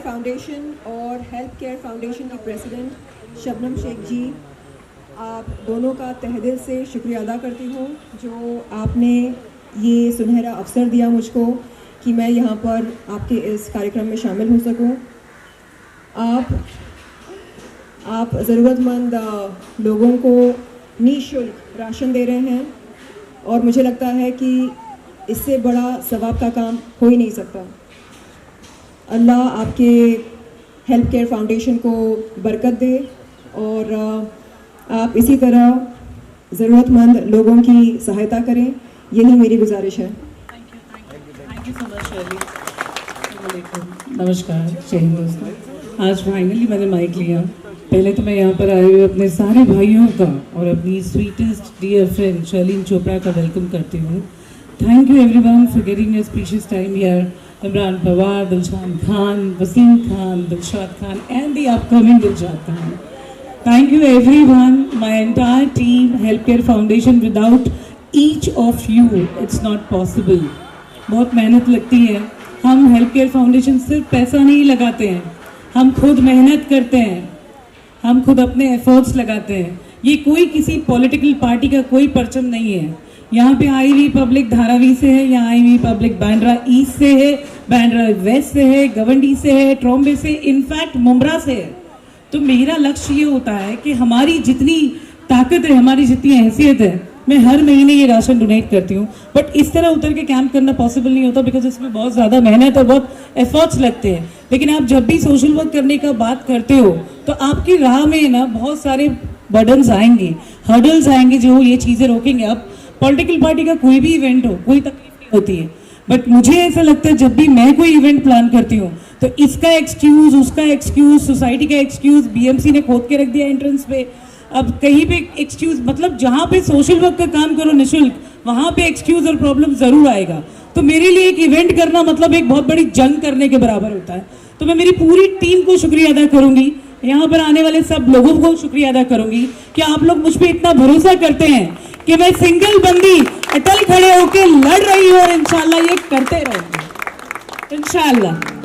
Foundation और help care foundation की president Shabnam Sheikh जी, आप दोनों का तहे दिल से शुक्रिया अदा करती हूँ जो आपने ये सुनहरा अवसर दिया मुझको कि मैं यहाँ पर आपके इस कार्यक्रम में शामिल हो सकूँ। आप ज़रूरतमंद लोगों को निःशुल्क राशन दे रहे हैं और मुझे लगता है कि इससे बड़ा सवाब का काम हो ही नहीं सकता। अल्लाह आपके हेल्प केयर फाउंडेशन को बरकत दे और आप इसी तरह ज़रूरतमंद लोगों की सहायता करें, यही मेरी गुजारिश है। Thank you so much Shirley. नमस्कार, जय हिंद दोस्तों। आज फाइनली मैंने माइक लिया। पहले तो मैं यहाँ पर आए हुए अपने सारे भाइयों का और अपनी sweetest dear friend Sherlyn Chopra का वेलकम करती हूँ। Thank you everyone for giving us precious time here. Imran Pawar, Dilshan Khan, Waseem Khan, Dilshad Khan and the upcoming Dilshad Khan. Thank you everyone, my entire team, Healthcare Foundation. Without each of you, it's not possible. बहुत मेहनत लगती है। हम Healthcare Foundation सिर्फ पैसा नहीं लगाते हैं, हम खुद मेहनत करते हैं, हम खुद अपने एफर्ट्स लगाते हैं। ये कोई किसी पॉलिटिकल पार्टी का कोई परचम नहीं है। यहाँ पे आई हुई पब्लिक धारावी से है, यहाँ आई हुई पब्लिक बांद्रा ईस्ट से है, बांद्रा वेस्ट से है, गवंडी से है, ट्रॉम्बे से, इनफैक्ट मुमरा से है। तो मेरा लक्ष्य ये होता है कि हमारी जितनी ताकत है, हमारी जितनी हैसियत है, मैं हर महीने ये राशन डोनेट करती हूँ। बट इस तरह उतर के कैंप करना पॉसिबल नहीं होता बिकॉज इसमें बहुत ज़्यादा मेहनत और बहुत एफर्ट्स लगते हैं। लेकिन आप जब भी सोशल वर्क करने का बात करते हो तो आपकी राह में ना बहुत सारे बर्डन्स आएंगे, हर्डल्स आएंगे जो ये चीज़ें रोकेंगे। अब पॉलिटिकल पार्टी का कोई भी इवेंट हो, कोई तकलीफ नहीं होती है, बट मुझे ऐसा लगता है जब भी मैं कोई इवेंट प्लान करती हूँ तो इसका एक्सक्यूज, उसका एक्सक्यूज, सोसाइटी का एक्सक्यूज, बीएमसी ने खोद के रख दिया एंट्रेंस पे, अब कहीं पे एक्सक्यूज, मतलब जहाँ पे सोशल वर्क का काम करो निःशुल्क, वहाँ पे एक्सक्यूज और प्रॉब्लम जरूर आएगा। तो मेरे लिए एक इवेंट करना मतलब एक बहुत बड़ी जंग करने के बराबर होता है। तो मैं मेरी पूरी टीम को शुक्रिया अदा करूंगी, यहाँ पर आने वाले सब लोगों को शुक्रिया अदा करूंगी कि आप लोग मुझ पर इतना भरोसा करते हैं कि मैं सिंगल बंदी अटल खड़े होकर लड़ रही हूँ और इंशाल्लाह ये करते रहेंगे, इंशाल्लाह।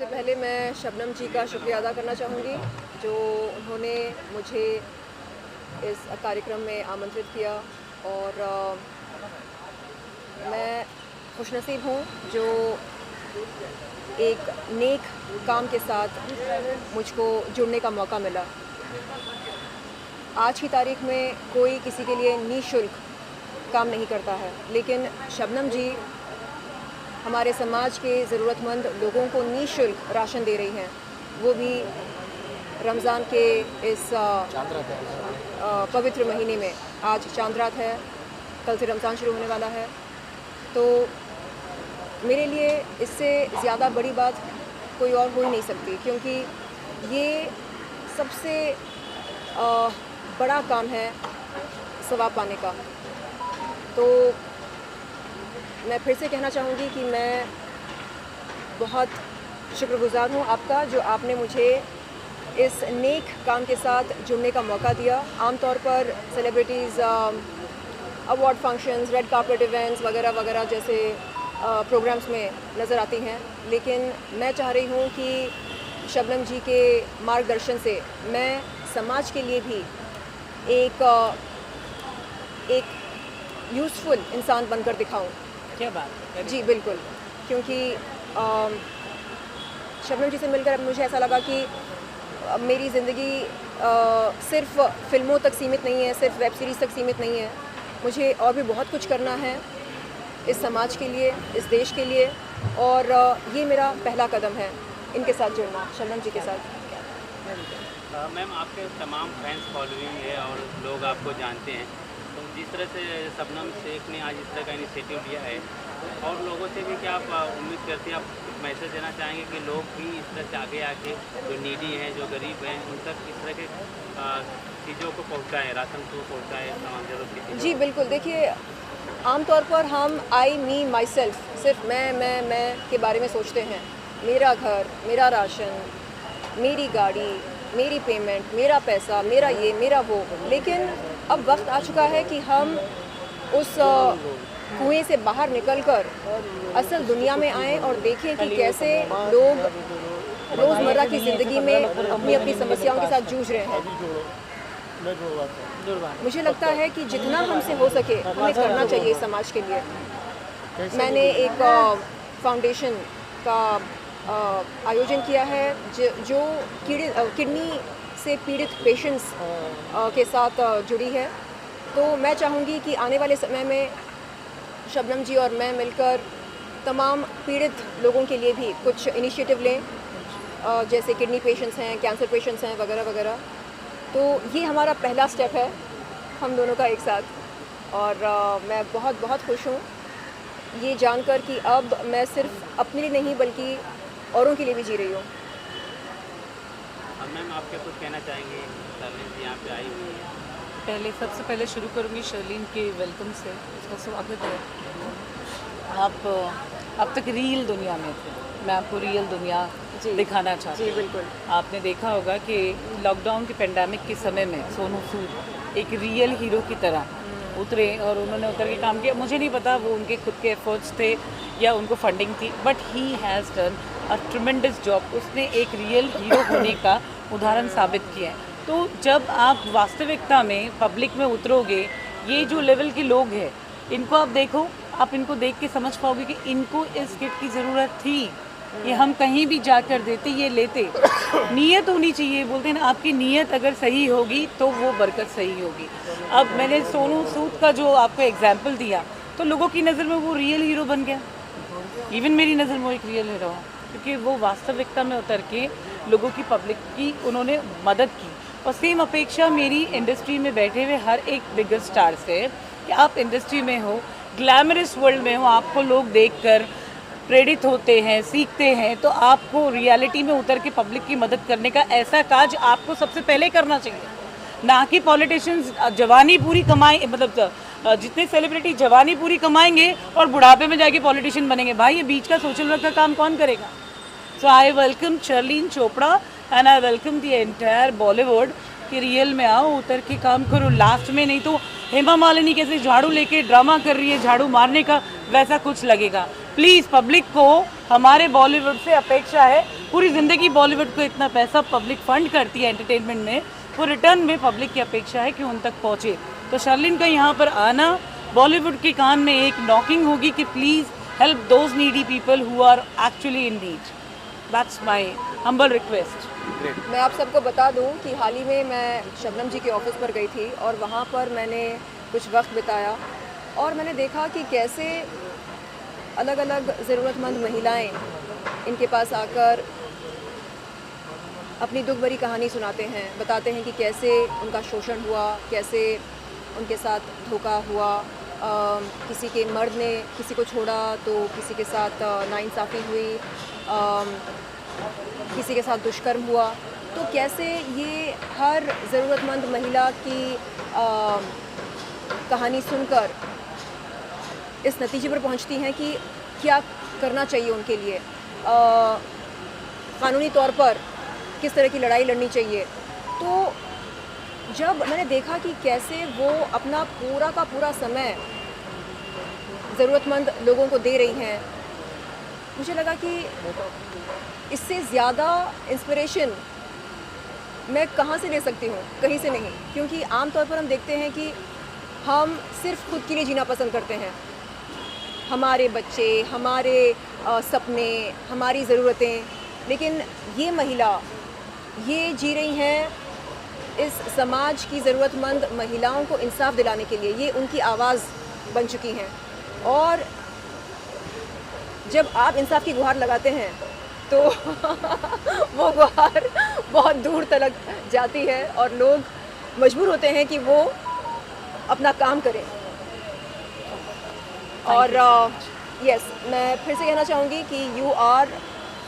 पहले मैं शबनम जी का शुक्रिया अदा करना चाहूँगी जो उन्होंने मुझे इस कार्यक्रम में आमंत्रित किया और मैं खुशनसीब हूँ जो एक नेक काम के साथ मुझको जुड़ने का मौका मिला। आज की तारीख में कोई किसी के लिए निःशुल्क काम नहीं करता है, लेकिन शबनम जी हमारे समाज के ज़रूरतमंद लोगों को निःशुल्क राशन दे रही हैं, वो भी रमज़ान के इस पवित्र महीने में। आज चांद रात है, कल से रमज़ान शुरू होने वाला है, तो मेरे लिए इससे ज़्यादा बड़ी बात कोई और हो ही नहीं सकती, क्योंकि ये सबसे बड़ा काम है सवाब पाने का। तो मैं फिर से कहना चाहूँगी कि मैं बहुत शुक्रगुज़ार हूँ आपका जो आपने मुझे इस नेक काम के साथ जुड़ने का मौका दिया। आमतौर पर celebrities award functions, red carpet events वगैरह वगैरह जैसे प्रोग्राम्स में नज़र आती हैं, लेकिन मैं चाह रही हूँ कि शबनम जी के मार्गदर्शन से मैं समाज के लिए भी एक यूज़फुल इंसान बनकर दिखाऊं। क्या बात है। जी बिल्कुल, क्योंकि शबनम जी से मिलकर अब मुझे ऐसा लगा कि मेरी ज़िंदगी सिर्फ फ़िल्मों तक सीमित नहीं है, सिर्फ वेब सीरीज़ तक सीमित नहीं है। मुझे और भी बहुत कुछ करना है इस समाज के लिए, इस देश के लिए, और ये मेरा पहला कदम है इनके साथ जुड़ना, शबनम जी के साथ। मैम, आपके तमाम फैंस फॉलोइंग है और लोग आपको जानते हैं, तो जिस तरह से शबनम शेख ने आज इस तरह का इनिशिएटिव लिया है, और लोगों से भी क्या आप उम्मीद करते हैं, आप मैसेज देना चाहेंगे कि लोग भी इस तरह से आगे आके जो नीडी हैं, जो गरीब हैं, उन तक इस तरह के चीज़ों को पहुँचाएँ, राशन को पहुँचाएँ, तमाम ज़रूरत की चीज़ों। जी बिल्कुल, देखिए आमतौर पर हम आई मी माई सेल्फ, सिर्फ मैं के बारे में सोचते हैं। मेरा घर, मेरा राशन, मेरी गाड़ी, मेरी पेमेंट, मेरा पैसा, मेरा ये, मेरा वो। लेकिन अब वक्त आ चुका है कि हम उस कुएं से बाहर निकलकर असल दुनिया में आएँ और देखें कि कैसे लोग रोज़मर्रा की ज़िंदगी में अपनी अपनी समस्याओं के साथ जूझ रहे हैं। मुझे लगता है कि जितना हमसे हो सके हमें करना चाहिए इस समाज के लिए। मैंने एक फाउंडेशन का आयोजन किया है जो किडनी से पीड़ित पेशेंट्स के साथ जुड़ी है। तो मैं चाहूँगी कि आने वाले समय में शबनम जी और मैं मिलकर तमाम पीड़ित लोगों के लिए भी कुछ इनिशिएटिव लें, जैसे किडनी पेशेंट्स हैं, कैंसर पेशेंट्स हैं वगैरह वगैरह। तो ये हमारा पहला स्टेप है हम दोनों का एक साथ, और मैं बहुत बहुत खुश हूँ ये जानकर कि अब मैं सिर्फ अपने लिए नहीं बल्कि औरों के लिए भी जी रही हूँ। मैम, आप क्या कुछ कहना चाहेंगे, शर्लिन जी यहाँ पे आई हुई है? सबसे पहले शुरू करूँगी शर्लिन के वेलकम से, उसका स्वागत है। आप अब तक रियल दुनिया में थे, मैं आपको रियल दुनिया दिखाना चाहती हूँ। जी बिल्कुल। आपने देखा होगा कि लॉकडाउन के पेंडेमिक के समय में सोनू सूद एक रियल हीरो की तरह उतरे और उन्होंने उतर के काम किया। मुझे नहीं पता वो उनके खुद के एफर्ट्स थे या उनको फंडिंग थी, but he has done a tremendous job. उसने एक रियल हीरो होने का उदाहरण साबित किया है। तो जब आप वास्तविकता में पब्लिक में उतरोगे, ये जो लेवल के लोग हैं इनको आप देखो, आप इनको देख के समझ पाओगे कि इनको इस किट की ज़रूरत थी। ये हम कहीं भी जाकर देते, ये लेते। नीयत होनी चाहिए, बोलते हैं ना, आपकी नीयत अगर सही होगी तो वो बरकत सही होगी। अब मैंने सोनू सूद का जो आपको एग्जाम्पल दिया, तो लोगों की नज़र में वो रियल हीरो बन गया। इवन मेरी नज़र में वो एक रियल हीरो है, क्योंकि वो वास्तविकता में उतर के लोगों की, पब्लिक की उन्होंने मदद की। और सेम अपेक्षा मेरी इंडस्ट्री में बैठे हुए हर एक बिगर स्टार से, कि आप इंडस्ट्री में हो, ग्लैमरस वर्ल्ड में हो, आपको लोग देखकर प्रेरित होते हैं, सीखते हैं, तो आपको रियलिटी में उतर के पब्लिक की मदद करने का ऐसा काज आपको सबसे पहले करना चाहिए। ना कि पॉलिटिशियंस जवानी पूरी कमाए, मतलब जितने सेलिब्रिटी जवानी पूरी कमाएंगे और बुढ़ापे में जाके पॉलिटिशियन बनेंगे। भाई, ये बीच का सोशल वर्क का काम कौन करेगा? So I welcome Sherlyn Chopra and I welcome the entire Bollywood कि रियल में आओ, उतर के काम करो। लास्ट में नहीं तो हेमा मालिनी कैसे झाड़ू लेके ड्रामा कर रही है, झाड़ू मारने का, वैसा कुछ लगेगा। प्लीज़, पब्लिक को हमारे बॉलीवुड से अपेक्षा है, पूरी ज़िंदगी बॉलीवुड को इतना पैसा पब्लिक फंड करती है एंटरटेनमेंट में, वो रिटर्न में पब्लिक की अपेक्षा है कि उन तक पहुँचे। तो शर्लिन का यहाँ पर आना बॉलीवुड के कान में एक नॉकिंग होगी कि please help those needy people who are actually in need. That's my humble request. मैं आप सबको बता दूं कि हाल ही में मैं शबनम जी के ऑफिस पर गई थी और वहाँ पर मैंने कुछ वक्त बिताया और मैंने देखा कि कैसे अलग अलग ज़रूरतमंद महिलाएं इनके पास आकर अपनी दुख भरी कहानी सुनाते हैं, बताते हैं कि कैसे उनका शोषण हुआ, कैसे उनके साथ धोखा हुआ, किसी के मर्द ने किसी को छोड़ा तो किसी के साथ नाइंसाफ़ी हुई, किसी के साथ दुष्कर्म हुआ। तो कैसे ये हर ज़रूरतमंद महिला की कहानी सुनकर इस नतीजे पर पहुंचती हैं कि क्या करना चाहिए उनके लिए। क़ानूनी तौर पर किस तरह की लड़ाई लड़नी चाहिए। तो जब मैंने देखा कि कैसे वो अपना पूरा का पूरा समय ज़रूरतमंद लोगों को दे रही हैं, मुझे लगा कि इससे ज़्यादा इंस्पिरेशन मैं कहाँ से ले सकती हूँ, कहीं से नहीं। क्योंकि आम तौर पर हम देखते हैं कि हम सिर्फ खुद के लिए जीना पसंद करते हैं, हमारे बच्चे, हमारे सपने, हमारी ज़रूरतें, लेकिन ये महिला ये जी रही हैं इस समाज की ज़रूरतमंद महिलाओं को इंसाफ दिलाने के लिए। ये उनकी आवाज़ बन चुकी हैं और जब आप इंसाफ की गुहार लगाते हैं तो वो गुहार बहुत दूर तक जाती है और लोग मजबूर होते हैं कि वो अपना काम करें। और यस, मैं फिर से कहना चाहूँगी कि you are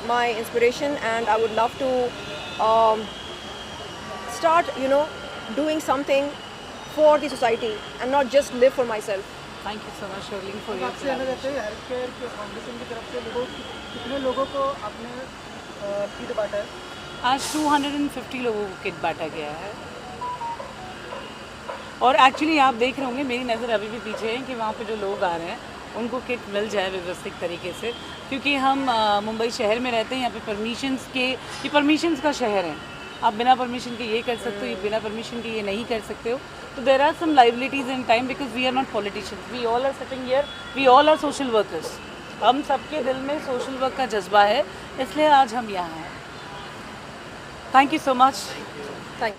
my inspiration and I would love to start doing something for the society and not just live for myself. Thank you so much, Sherlyn, for your आपसे कहना collaboration. चाहते हैं हेल्थ केयर के foundation की तरफ से कितने लोगों को आपने किट बांटा है? आज 250 लोगों को किट बांटा गया है और एक्चुअली आप देख रहे होंगे, मेरी नज़र अभी भी पीछे है कि वहाँ पे जो लोग आ रहे हैं उनको किट मिल जाए व्यवस्थित तरीके से, क्योंकि हम मुंबई शहर में रहते हैं। यहाँ पे ये परमिशंस का शहर है। आप बिना परमिशन के ये कर सकते हो, ये बिना परमिशन के ये नहीं कर सकते हो। तो there are some liabilities in time because we are not politicians, we all are sitting here, we all are social workers. हम सबके दिल में सोशल वर्क का जज्बा है, इसलिए आज हम यहाँ हैं। Thank you so much.